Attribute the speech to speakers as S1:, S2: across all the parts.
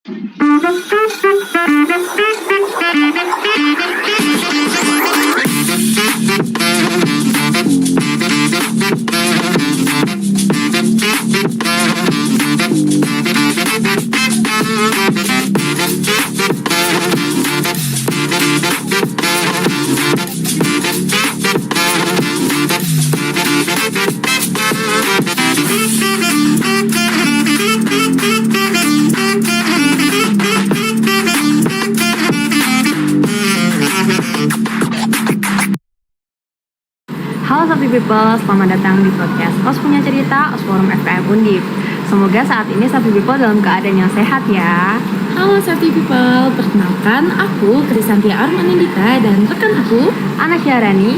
S1: Halo Safety People, selamat datang di podcast Os Punya Cerita, Os Forum FKM Undip. Semoga saat ini Safety People dalam keadaan yang sehat ya.
S2: Halo Safety People, perkenalkan aku Krisantia Armanindita dan rekan aku
S1: Ana Syarani,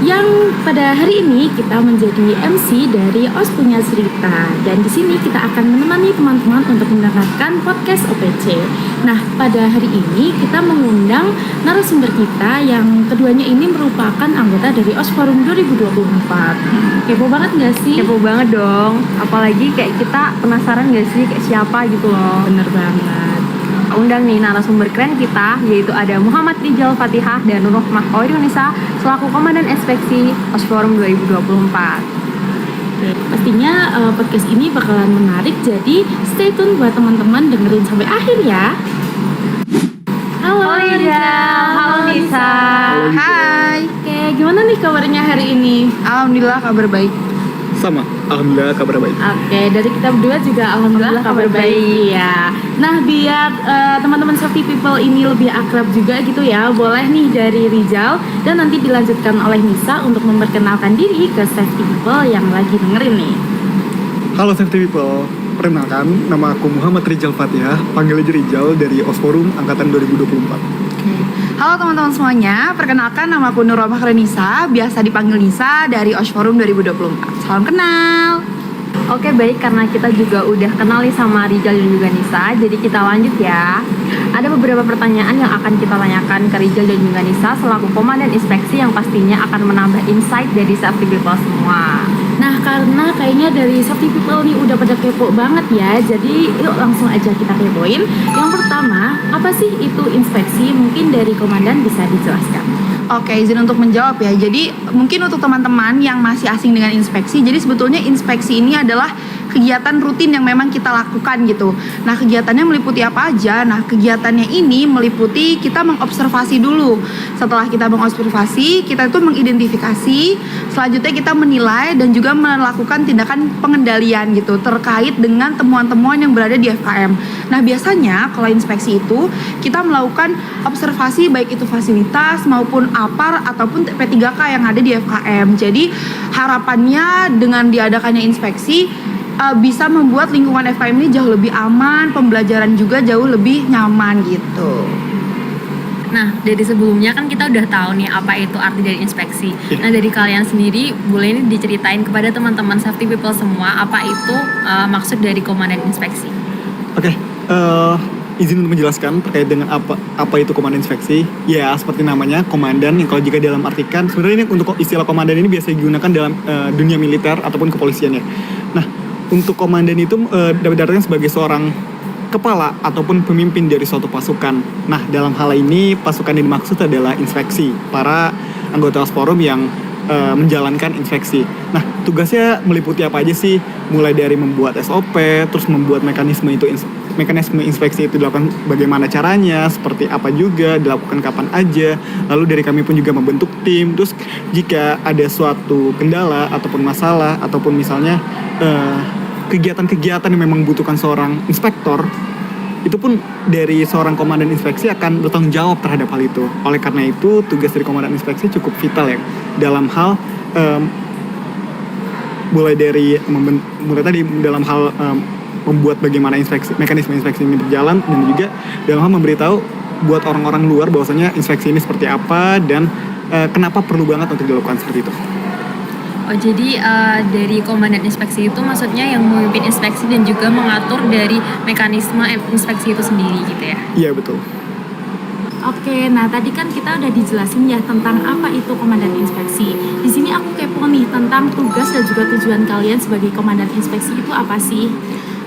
S2: yang pada hari ini kita menjadi MC dari Os Punya Cerita, dan di sini kita akan menemani teman-teman untuk mendengarkan podcast OPC. Nah, pada hari ini kita mengundang narasumber kita yang keduanya ini merupakan anggota dari Os Forum 2024. Kepo banget gak sih?
S1: kepo banget dong. Apalagi kayak kita penasaran gak sih kayak siapa gitu loh.
S2: Bener banget.
S1: Undang nih narasumber keren kita, yaitu ada Muhammad Rijal Fatihah dan Nur Rahmah Khairunisa selaku Komandan Inspeksi Os Forum 2024.
S2: Oke, pastinya podcast ini bakalan menarik, jadi stay tune buat teman-teman dengerin sampai akhir ya.
S1: Halo Rijal, halo Nisa.
S2: Hai. Oke, gimana nih kabarnya hari ini?
S3: Alhamdulillah kabar baik.
S4: Sama, alhamdulillah kabar baik.
S2: Oke, dari kita berdua juga alhamdulillah kabar baik ya. Nah, biar teman-teman Safety People ini lebih akrab juga gitu ya, boleh nih dari Rijal dan nanti dilanjutkan oleh Nisa untuk memperkenalkan diri ke Safety People yang lagi dengerin nih.
S4: Halo Safety People, perkenalkan nama aku Muhammad Rijal Fatihah, panggil aja Rijal dari Os Forum Angkatan 2024.
S3: Halo teman-teman semuanya, perkenalkan nama aku Nur Rahmah Khairunisa, biasa dipanggil Nisa dari Os Forum 2024. Salam kenal.
S1: Oke baik, karena kita juga udah kenal nih sama Rijal dan juga Nisa, jadi kita lanjut ya. Ada beberapa pertanyaan yang akan kita tanyakan ke Rijal dan juga Nisa selaku Komandan Inspeksi yang pastinya akan menambah insight dari Safety People semua.
S2: Nah, karena kayaknya dari Safety People nih udah pada kepo banget ya, jadi yuk langsung aja kita kepoin. Yang pertama, apa sih itu inspeksi? Mungkin dari Komandan bisa dijelaskan.
S3: Oke, izin untuk menjawab ya. Jadi mungkin untuk teman-teman yang masih asing dengan inspeksi, jadi sebetulnya inspeksi ini adalah kegiatan rutin yang memang kita lakukan gitu. Nah, kegiatannya meliputi apa aja? Nah, kegiatannya ini meliputi kita mengobservasi dulu. Setelah kita mengobservasi, kita itu mengidentifikasi, selanjutnya kita menilai dan juga melakukan tindakan pengendalian gitu terkait dengan temuan-temuan yang berada di FKM. Nah, biasanya kalau inspeksi itu kita melakukan observasi baik itu fasilitas maupun APAR ataupun P3K yang ada di FKM. Jadi, harapannya dengan diadakannya inspeksi bisa membuat lingkungan FKM ini jauh lebih aman, pembelajaran juga jauh lebih nyaman gitu.
S1: Nah, dari sebelumnya kan kita udah tahu nih apa itu arti dari inspeksi. Nah, dari kalian sendiri boleh nih diceritain kepada teman-teman Safety People semua apa itu maksud dari Komandan Inspeksi.
S4: Oke, izin untuk menjelaskan terkait dengan apa itu Komandan Inspeksi. Ya, seperti namanya, komandan yang kalau jika dalam artikan, sebenarnya ini untuk istilah komandan ini biasa digunakan dalam dunia militer ataupun kepolisian ya. Nah, untuk komandan itu dapat diartikan sebagai seorang kepala ataupun pemimpin dari suatu pasukan. Nah, dalam hal ini pasukan yang dimaksud adalah inspeksi, para anggota Os Forum yang menjalankan inspeksi. Nah, tugasnya meliputi apa aja sih? Mulai dari membuat SOP, terus membuat mekanisme inspeksi itu dilakukan bagaimana caranya, seperti apa juga, dilakukan kapan aja. Lalu dari kami pun juga membentuk tim. Terus jika ada suatu kendala ataupun masalah ataupun misalnya kegiatan-kegiatan yang memang membutuhkan seorang inspektor, itu pun dari seorang komandan inspeksi akan bertanggung jawab terhadap hal itu. Oleh karena itu, tugas dari komandan inspeksi cukup vital ya dalam hal mulai tadi dalam hal membuat bagaimana mekanisme inspeksi ini berjalan, dan juga dalam hal memberitahu buat orang-orang luar bahwasanya inspeksi ini seperti apa dan kenapa perlu banget untuk dilakukan seperti itu.
S1: Oh, jadi dari Komandan Inspeksi itu maksudnya yang memimpin inspeksi dan juga mengatur dari mekanisme inspeksi itu sendiri gitu ya?
S4: Iya, betul.
S2: Oke, nah tadi kan kita udah dijelasin ya tentang apa itu Komandan Inspeksi. Di sini aku kepo nih tentang tugas dan juga tujuan kalian sebagai Komandan Inspeksi itu apa sih?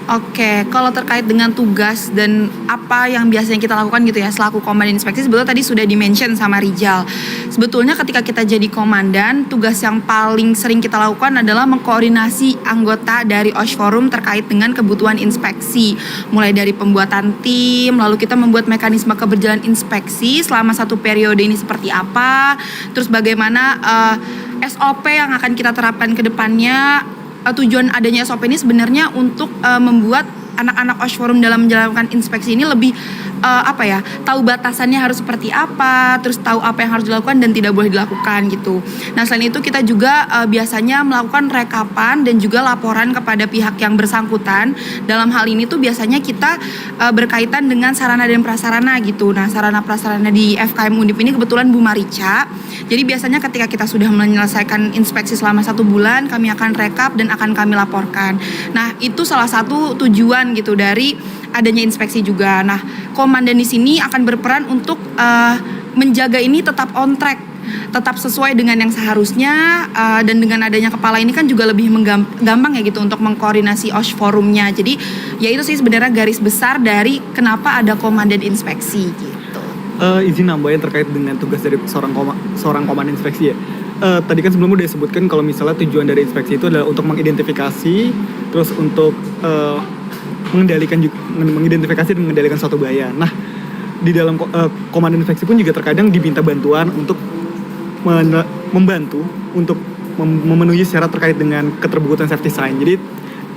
S3: Oke, kalau terkait dengan tugas dan apa yang biasanya kita lakukan gitu ya selaku komandan inspeksi, sebetulnya tadi sudah di-mention sama Rijal. Sebetulnya ketika kita jadi komandan, tugas yang paling sering kita lakukan adalah mengkoordinasi anggota dari OSH Forum terkait dengan kebutuhan inspeksi. Mulai dari pembuatan tim, lalu kita membuat mekanisme keberjalanan inspeksi selama satu periode ini seperti apa, terus bagaimana SOP yang akan kita terapkan ke depannya. Tujuan adanya SOP ini sebenarnya untuk membuat anak-anak OSH Forum dalam menjalankan inspeksi ini lebih tahu batasannya harus seperti apa, terus tahu apa yang harus dilakukan dan tidak boleh dilakukan gitu. Nah, selain itu kita juga biasanya melakukan rekapan dan juga laporan kepada pihak yang bersangkutan. Dalam hal ini tuh biasanya kita berkaitan dengan sarana dan prasarana gitu. Nah, sarana prasarana di FKM Undip ini kebetulan Bu Marica. Jadi biasanya ketika kita sudah menyelesaikan inspeksi selama 1 bulan, kami akan rekap dan akan kami laporkan. Nah, itu salah satu tujuan gitu dari adanya inspeksi juga. Nah, komandan di sini akan berperan untuk menjaga ini tetap on track, tetap sesuai dengan yang seharusnya, dan dengan adanya kepala ini kan juga lebih gampang ya gitu untuk mengkoordinasi OSH Forumnya. Jadi ya itu sih sebenarnya garis besar dari kenapa ada komandan inspeksi gitu.
S4: Izin nambahin terkait dengan tugas dari seorang komandan inspeksi ya. Tadi kan sebelumnya udah disebutkan kalau misalnya tujuan dari inspeksi itu adalah untuk mengidentifikasi, terus untuk mengidentifikasi dan mengendalikan suatu bahaya. Nah, di dalam komandan inspeksi pun juga terkadang diminta bantuan untuk membantu untuk memenuhi syarat terkait dengan keterbukuan safety sign. Jadi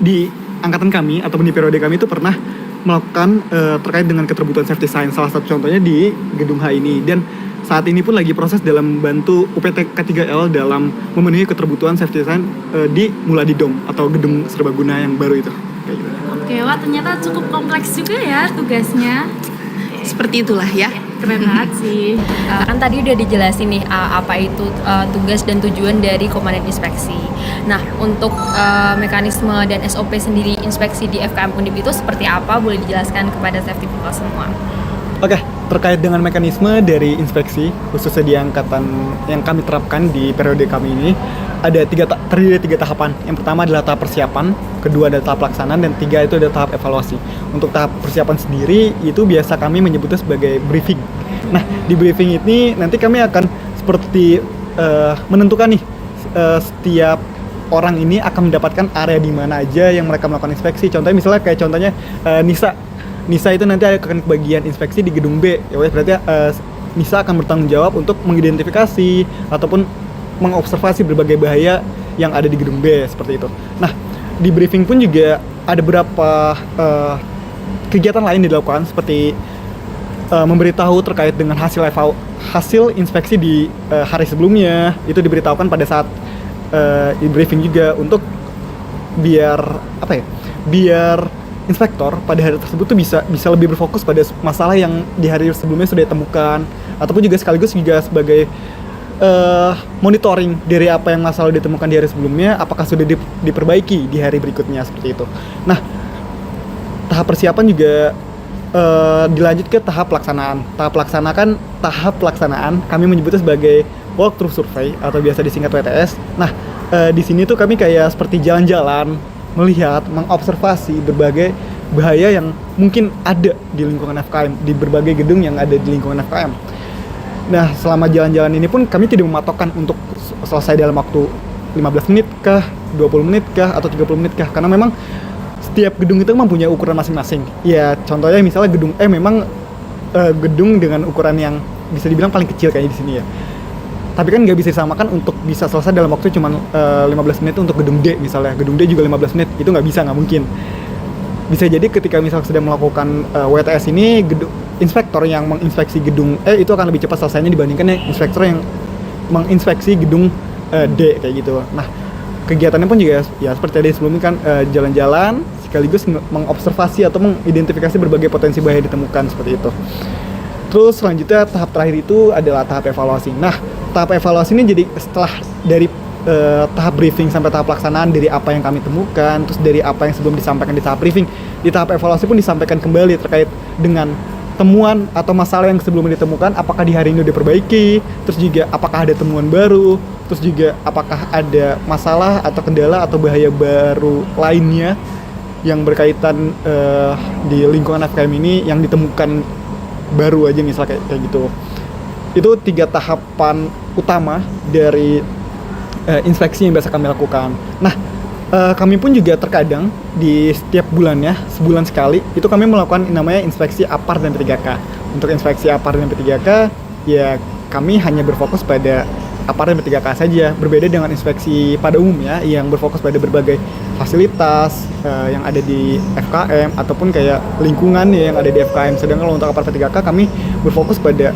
S4: di angkatan kami ataupun di periode kami itu pernah melakukan terkait dengan keterbukuan safety sign. Salah satu contohnya di gedung H ini, dan saat ini pun lagi proses dalam bantu UPT K3L dalam memenuhi keterbutuhan safety sign di Muladi Dom atau gedung serbaguna yang baru itu. Kayak gitu.
S2: Oke, wah ternyata cukup kompleks juga ya tugasnya.
S3: Seperti itulah ya.
S2: Keren banget sih.
S1: Kan tadi udah dijelasin nih apa itu tugas dan tujuan dari komandan inspeksi. Nah, untuk mekanisme dan SOP sendiri inspeksi di FKM Undip itu seperti apa? Boleh dijelaskan kepada safety people semua.
S4: Oke, terkait dengan mekanisme dari inspeksi khususnya di angkatan yang kami terapkan di periode kami ini terdiri dari 3 tahapan. Yang pertama adalah tahap persiapan, kedua adalah tahap pelaksanaan, dan 3 itu adalah tahap evaluasi. Untuk tahap persiapan sendiri itu biasa kami menyebutnya sebagai briefing. Nah, di briefing ini nanti kami akan seperti menentukan nih setiap orang ini akan mendapatkan area di mana aja yang mereka melakukan inspeksi. Contohnya misalnya Nisa itu nanti akan kebagian inspeksi di gedung B. Ya berarti Nisa akan bertanggung jawab untuk mengidentifikasi ataupun mengobservasi berbagai bahaya yang ada di gedung B seperti itu. Nah, di briefing pun juga ada beberapa kegiatan lain dilakukan seperti memberitahu terkait dengan hasil inspeksi di hari sebelumnya. Itu diberitahukan pada saat di briefing juga untuk biar inspektor pada hari tersebut tuh bisa lebih berfokus pada masalah yang di hari sebelumnya sudah ditemukan, ataupun juga sekaligus juga sebagai monitoring dari apa yang masalah ditemukan di hari sebelumnya, apakah sudah diperbaiki di hari berikutnya seperti itu. Nah, tahap persiapan juga dilanjut ke tahap pelaksanaan. Tahap pelaksanaan kami menyebutnya sebagai walkthrough survey atau biasa disingkat WTS. Nah, di sini tuh kami kayak seperti jalan-jalan, melihat, mengobservasi berbagai bahaya yang mungkin ada di lingkungan FKM, di berbagai gedung yang ada di lingkungan FKM. Nah, selama jalan-jalan ini pun kami tidak mematokkan untuk selesai dalam waktu 15 menit kah, 20 menit kah, atau 30 menit kah, karena memang setiap gedung itu mempunyai ukuran masing-masing. Ya, contohnya misalnya gedung E memang gedung dengan ukuran yang bisa dibilang paling kecil kayaknya di sini ya. Tapi kan nggak bisa disamakan untuk bisa selesai dalam waktu cuma 15 menit untuk gedung D misalnya. Gedung D juga 15 menit, itu nggak mungkin. Bisa jadi ketika misalnya sudah melakukan WTS ini, inspektor yang menginspeksi gedung E itu akan lebih cepat selesainya dibandingkan inspektor yang menginspeksi gedung D kayak gitu. Nah, kegiatannya pun juga ya seperti tadi sebelumnya kan jalan-jalan sekaligus mengobservasi atau mengidentifikasi berbagai potensi bahaya ditemukan seperti itu. Terus selanjutnya tahap terakhir itu adalah tahap evaluasi. Nah, tahap evaluasi ini jadi setelah dari tahap briefing sampai tahap pelaksanaan, dari apa yang kami temukan, terus dari apa yang sebelum disampaikan di tahap briefing, di tahap evaluasi pun disampaikan kembali terkait dengan temuan atau masalah yang sebelumnya ditemukan, apakah di hari ini diperbaiki, terus juga apakah ada temuan baru, terus juga apakah ada masalah atau kendala atau bahaya baru lainnya yang berkaitan di lingkungan FKM ini yang ditemukan baru aja misalnya kayak gitu. Itu 3 tahapan utama dari inspeksi yang biasa kami lakukan. Nah, kami pun juga terkadang di setiap bulannya, sebulan sekali, itu kami melakukan namanya inspeksi APAR dan P3K. Untuk inspeksi APAR dan P3K, ya kami hanya berfokus pada APAR dan P3K saja, berbeda dengan inspeksi pada umumnya yang berfokus pada berbagai fasilitas yang ada di FKM ataupun kayak lingkungan yang ada di FKM. Sedangkan kalau untuk APAR P3K kami berfokus pada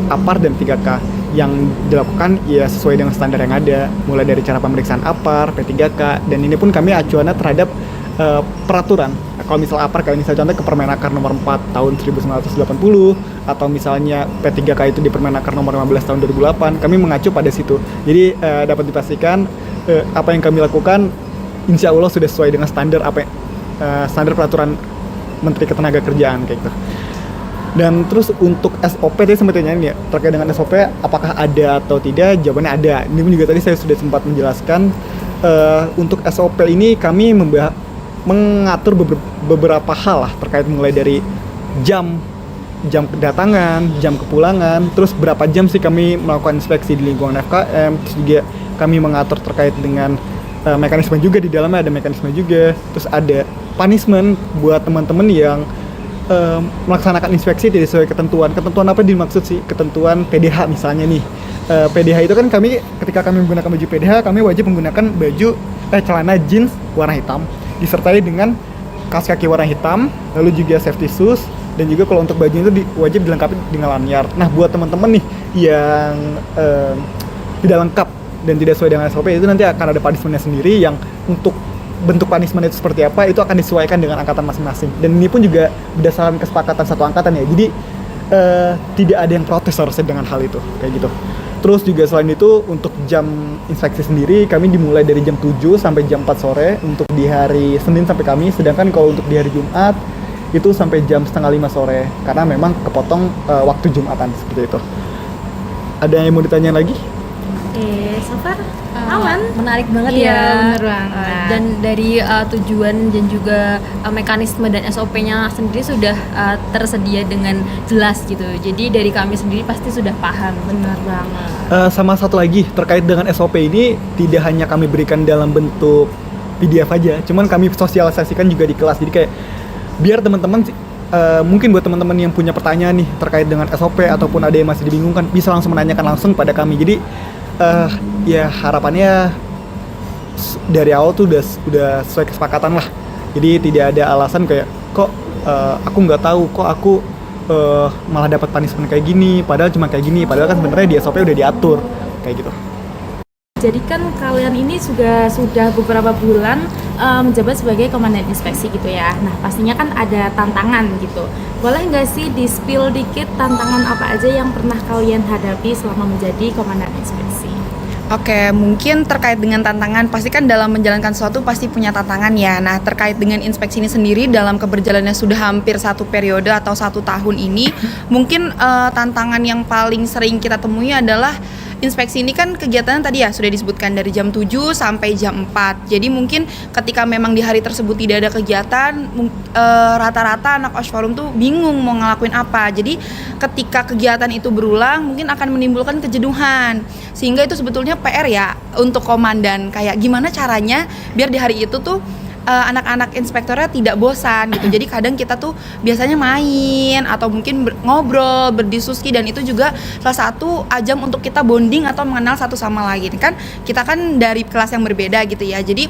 S4: APAR dan P3K yang dilakukan ya sesuai dengan standar yang ada, mulai dari cara pemeriksaan APAR, P3K, dan ini pun kami acuannya terhadap peraturan. Kalau misal APAR kayak misalnya contoh ke Permenaker nomor 4 tahun 1980 atau misalnya P3K itu di Permenaker nomor 15 tahun 2008, kami mengacu pada situ. Jadi dapat dipastikan apa yang kami lakukan insya Allah sudah sesuai dengan standar standar peraturan Menteri Ketenagakerjaan kayak gitu. Dan terus untuk SOP tadi sempat tanya ya, terkait dengan SOP apakah ada atau tidak, jawabannya ada. Ini pun juga tadi saya sudah sempat menjelaskan. Untuk SOP ini kami mengatur beberapa hal lah, terkait mulai dari jam kedatangan, jam kepulangan, terus berapa jam sih kami melakukan inspeksi di lingkungan FKM, terus juga kami mengatur terkait dengan mekanisme juga, di dalamnya ada mekanisme juga, terus ada punishment buat teman-teman yang melaksanakan inspeksi tidak sesuai ketentuan. Ketentuan apa dimaksud sih? Ketentuan PDH misalnya nih. PDH itu kan ketika kami menggunakan baju PDH, kami wajib menggunakan celana jeans warna hitam disertai dengan kaos kaki warna hitam, lalu juga safety shoes, dan juga kalau untuk baju itu wajib dilengkapi dengan lanyard. Nah, buat teman-teman nih yang tidak lengkap dan tidak sesuai dengan SOP, itu nanti akan ada punishment-nya sendiri yang untuk bentuk punishment itu seperti apa itu akan disesuaikan dengan angkatan masing-masing. Dan ini pun juga berdasarkan kesepakatan satu angkatan ya. Jadi tidak ada yang protes harusnya dengan hal itu kayak gitu. Terus juga selain itu untuk jam inspeksi sendiri kami dimulai dari jam 7 sampai jam 4 sore untuk di hari Senin sampai Kamis, sedangkan kalau untuk di hari Jumat itu sampai jam 4:30 sore karena memang kepotong waktu Jumatan seperti itu. Ada yang mau ditanya lagi?
S2: So far aman.
S1: Menarik banget
S2: Iya,
S1: ya.
S2: bener banget.
S1: Dan dari tujuan dan juga mekanisme dan SOP-nya sendiri sudah tersedia dengan jelas gitu. Jadi dari kami sendiri pasti sudah paham.
S2: Benar banget.
S4: Sama satu lagi terkait dengan SOP ini tidak hanya kami berikan dalam bentuk PDF aja, cuman kami sosialisasikan juga di kelas. Jadi kayak biar teman-teman mungkin buat teman-teman yang punya pertanyaan nih terkait dengan SOP ataupun ada yang masih dibingungkan bisa langsung menanyakan langsung pada kami. Jadi ya harapannya dari awal tuh udah sesuai kesepakatan lah. Jadi tidak ada alasan kayak kok aku nggak tahu, kok aku malah dapat punishment kayak gini, padahal cuma kayak gini, padahal kan sebenarnya di SOP udah diatur kayak gitu.
S2: Jadi kan kalian ini sudah beberapa bulan menjabat sebagai komandan inspeksi gitu ya. Nah pastinya kan ada tantangan gitu. Boleh nggak sih di-spill dikit tantangan apa aja yang pernah kalian hadapi selama menjadi komandan inspeksi?
S3: Oke, mungkin terkait dengan tantangan, pasti kan dalam menjalankan sesuatu pasti punya tantangan ya. Nah, terkait dengan inspeksi ini sendiri dalam keberjalanannya sudah hampir 1 periode atau 1 tahun ini, mungkin tantangan yang paling sering kita temui adalah inspeksi ini kan kegiatannya tadi ya sudah disebutkan dari jam 7 sampai jam 4. Jadi mungkin ketika memang di hari tersebut tidak ada kegiatan, rata-rata anak OSFORUM tuh bingung mau ngelakuin apa. Jadi ketika kegiatan itu berulang mungkin akan menimbulkan kejenuhan. Sehingga itu sebetulnya PR ya untuk komandan, kayak gimana caranya biar di hari itu tuh anak-anak inspektornya tidak bosan gitu. Jadi kadang kita tuh biasanya main atau mungkin ngobrol, berdiskusi, dan itu juga salah satu ajang untuk kita bonding atau mengenal satu sama lain. Kan kita kan dari kelas yang berbeda gitu ya. Jadi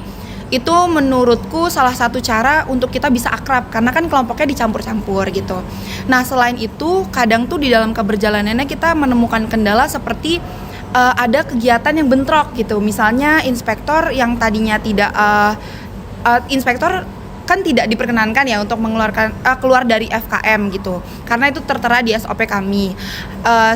S3: itu menurutku salah satu cara untuk kita bisa akrab karena kan kelompoknya dicampur-campur gitu. Nah, selain itu kadang tuh di dalam keberjalanannya kita menemukan kendala seperti ada kegiatan yang bentrok gitu. Misalnya inspektor yang tadinya tidak inspektor kan tidak diperkenankan ya untuk mengeluarkan keluar dari FKM gitu karena itu tertera di SOP kami,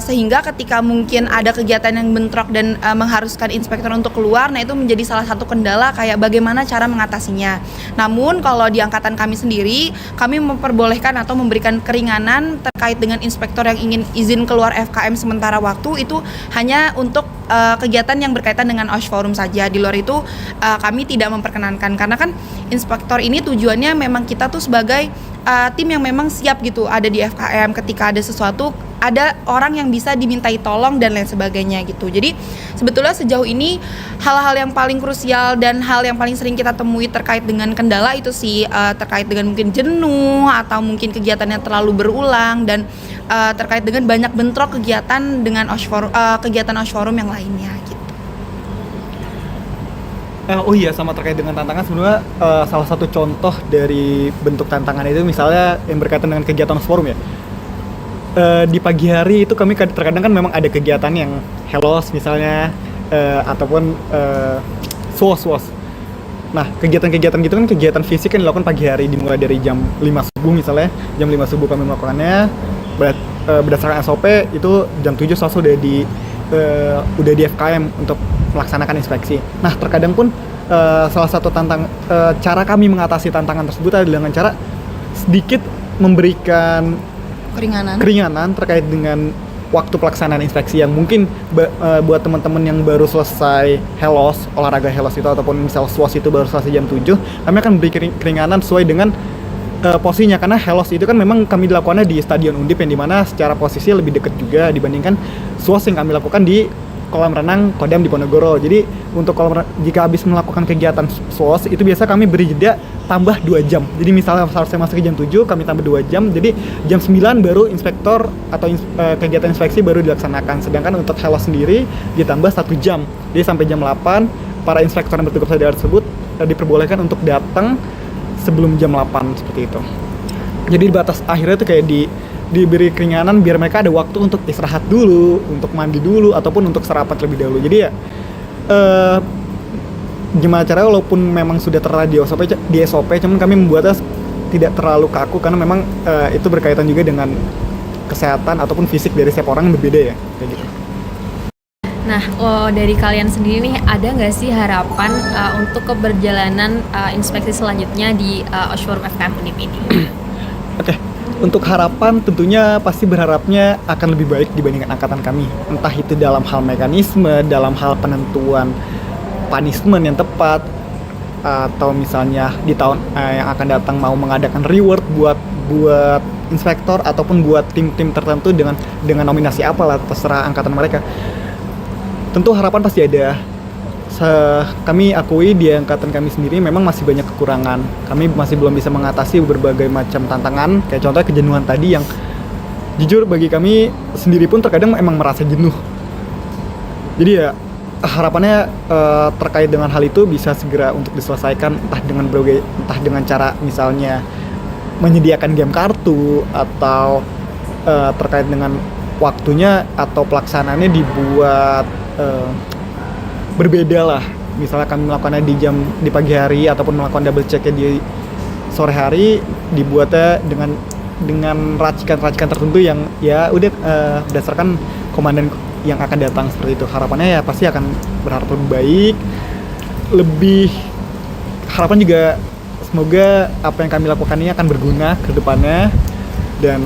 S3: sehingga ketika mungkin ada kegiatan yang bentrok dan mengharuskan inspektor untuk keluar, nah itu menjadi salah satu kendala kayak bagaimana cara mengatasinya. Namun kalau di angkatan kami sendiri, kami memperbolehkan atau memberikan keringanan terkait dengan inspektor yang ingin izin keluar FKM sementara waktu, itu hanya untuk kegiatan yang berkaitan dengan OSH Forum saja. Di luar itu kami tidak memperkenankan, karena kan inspektor ini tujuannya memang kita tuh sebagai tim yang memang siap gitu ada di FKM ketika ada sesuatu, ada orang yang bisa dimintai tolong dan lain sebagainya gitu. Jadi sebetulnya sejauh ini hal-hal yang paling krusial dan hal yang paling sering kita temui terkait dengan kendala itu sih terkait dengan mungkin jenuh atau mungkin kegiatannya terlalu berulang, dan terkait dengan banyak bentrok kegiatan dengan kegiatan OSH Forum yang lainnya gitu.
S4: Oh iya, sama terkait dengan tantangan sebenarnya salah satu contoh dari bentuk tantangan itu misalnya yang berkaitan dengan kegiatan OSH Forum ya. Di pagi hari itu kami terkadang kan memang ada kegiatan yang helos misalnya ataupun SWOS. Nah, kegiatan-kegiatan gitu kan kegiatan fisik kan dilakukan pagi hari, dimulai dari jam 5 subuh misalnya. Jam 5 subuh kami melakukannya. Berdasarkan SOP itu jam 7 selalu udah di FKM untuk melaksanakan inspeksi. Nah, terkadang pun salah satu cara kami mengatasi tantangan tersebut adalah dengan cara sedikit memberikan keringanan terkait dengan waktu pelaksanaan inspeksi yang mungkin buat teman-teman yang baru selesai helos, olahraga helos itu ataupun misal SWOS itu baru selesai jam 7, kami akan beri keringanan sesuai dengan posisinya, karena helos itu kan memang kami dilakukannya di Stadion Undip yang dimana secara posisi lebih dekat juga dibandingkan SWOS yang kami lakukan di kolam renang Kodam di Ponorogo. Jadi untuk jika habis melakukan kegiatan SWOS itu biasa kami beri jeda tambah 2 jam. Jadi misalnya seharusnya masuk jam 7 kami tambah 2 jam. Jadi jam 9 baru inspektor atau kegiatan inspeksi baru dilaksanakan. Sedangkan untuk helos sendiri ditambah 1 jam. Jadi sampai jam 8 para inspektor yang bertugas di daerah tersebut diperbolehkan untuk datang sebelum jam 8 seperti itu. Jadi batas akhirnya itu kayak diberi keringanan biar mereka ada waktu untuk istirahat dulu, untuk mandi dulu, ataupun untuk sarapan terlebih dahulu. Jadi ya gimana caranya walaupun memang sudah tertera di SOP, cuman kami membuatnya tidak terlalu kaku karena memang itu berkaitan juga dengan kesehatan ataupun fisik dari setiap orang yang berbeda ya, kayak gitu.
S1: Nah, dari kalian sendiri nih, ada nggak sih harapan untuk keberjalanan inspeksi selanjutnya di OSH Forum FKM Undip ini?
S4: Oke. Untuk harapan tentunya pasti berharapnya akan lebih baik dibandingkan angkatan kami. Entah itu dalam hal mekanisme, dalam hal penentuan punishment yang tepat, atau misalnya di tahun yang akan datang mau mengadakan reward buat inspektor ataupun buat tim-tim tertentu dengan nominasi apalah terserah angkatan mereka. Tentu harapan pasti ada. Kami akui di angkatan kami sendiri memang masih banyak kekurangan. Kami masih belum bisa mengatasi berbagai macam tantangan, kayak contohnya kejenuhan tadi yang jujur bagi kami sendiri pun terkadang emang merasa jenuh. Jadi ya harapannya terkait dengan hal itu bisa segera untuk diselesaikan, entah dengan cara misalnya menyediakan game kartu, atau terkait dengan waktunya atau pelaksanaannya dibuat berbeda lah. Misalnya kami melakukannya di pagi hari ataupun melakukan double check-nya di sore hari, dibuatnya dengan racikan-racikan tertentu yang ya udah berdasarkan komandan yang akan datang seperti itu. Harapannya ya pasti akan berharap lebih baik, harapan juga semoga apa yang kami lakukan ini akan berguna ke depannya. Dan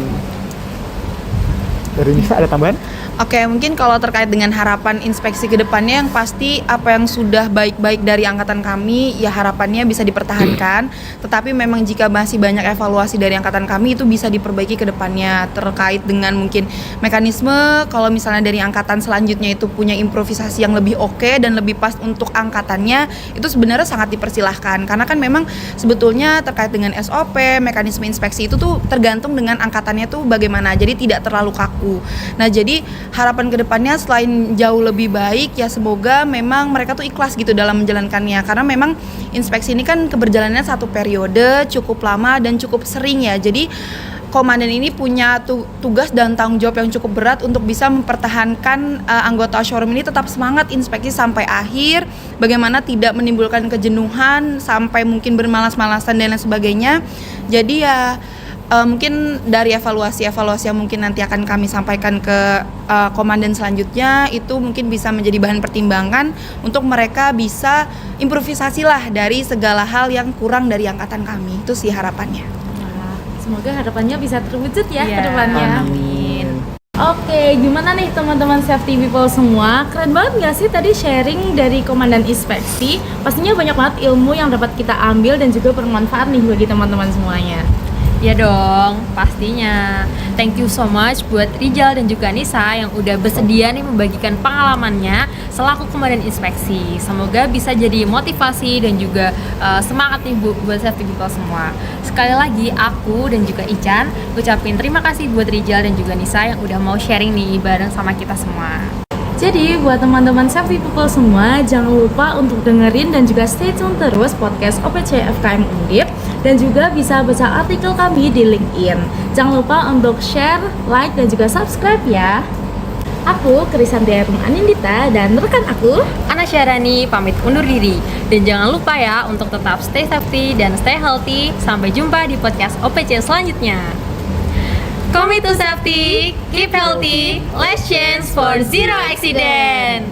S4: dari Nisa ada tambahan?
S3: Oke, mungkin kalau terkait dengan harapan inspeksi ke depannya, yang pasti apa yang sudah baik-baik dari angkatan kami, ya harapannya bisa dipertahankan. Tetapi memang jika masih banyak evaluasi dari angkatan kami, itu bisa diperbaiki ke depannya. Terkait dengan mungkin mekanisme, kalau misalnya dari angkatan selanjutnya itu punya improvisasi yang lebih oke dan lebih pas untuk angkatannya, itu sebenarnya sangat dipersilahkan. Karena kan memang sebetulnya terkait dengan SOP, mekanisme inspeksi itu tuh tergantung dengan angkatannya tuh bagaimana. Jadi tidak terlalu kaku. Nah, jadi harapan kedepannya selain jauh lebih baik, ya semoga memang mereka tuh ikhlas gitu dalam menjalankannya, karena memang inspeksi ini kan keberjalanannya 1 periode cukup lama dan cukup sering ya. Jadi komandan ini punya tugas dan tanggung jawab yang cukup berat untuk bisa mempertahankan anggota OSH Forum ini tetap semangat inspeksi sampai akhir, bagaimana tidak menimbulkan kejenuhan sampai mungkin bermalas-malasan dan lain sebagainya. Jadi ya mungkin dari evaluasi yang mungkin nanti akan kami sampaikan ke komandan selanjutnya, itu mungkin bisa menjadi bahan pertimbangan untuk mereka bisa improvisasi lah dari segala hal yang kurang dari angkatan kami. Itu sih harapannya.
S2: Semoga harapannya bisa terwujud ya ke depannya.
S4: Amin.
S2: Oke, gimana nih teman-teman safety people semua? Keren banget gak sih tadi sharing dari Komandan Inspeksi? Pastinya banyak banget ilmu yang dapat kita ambil dan juga bermanfaat nih bagi teman-teman semuanya.
S1: Ya dong, pastinya. Thank you so much buat Rijal dan juga Nisa yang udah bersedia nih membagikan pengalamannya selaku Komandan Inspeksi. Semoga bisa jadi motivasi dan juga semangat nih buat safety people semua. Sekali lagi aku dan juga Ican ucapin terima kasih buat Rijal dan juga Nisa yang udah mau sharing nih bareng sama kita semua.
S2: Jadi buat teman-teman safety people semua, jangan lupa untuk dengerin dan juga stay tune terus podcast OPC FKM Undip dan juga bisa baca artikel kami di LinkedIn. Jangan lupa untuk share, like, dan juga subscribe ya. Aku Krisantia Anindita dan rekan aku
S1: Ana Syarani pamit undur diri. Dan jangan lupa ya untuk tetap stay safety dan stay healthy. Sampai jumpa di podcast OPC selanjutnya. Commit to safety, keep healthy, let's chance for zero accident.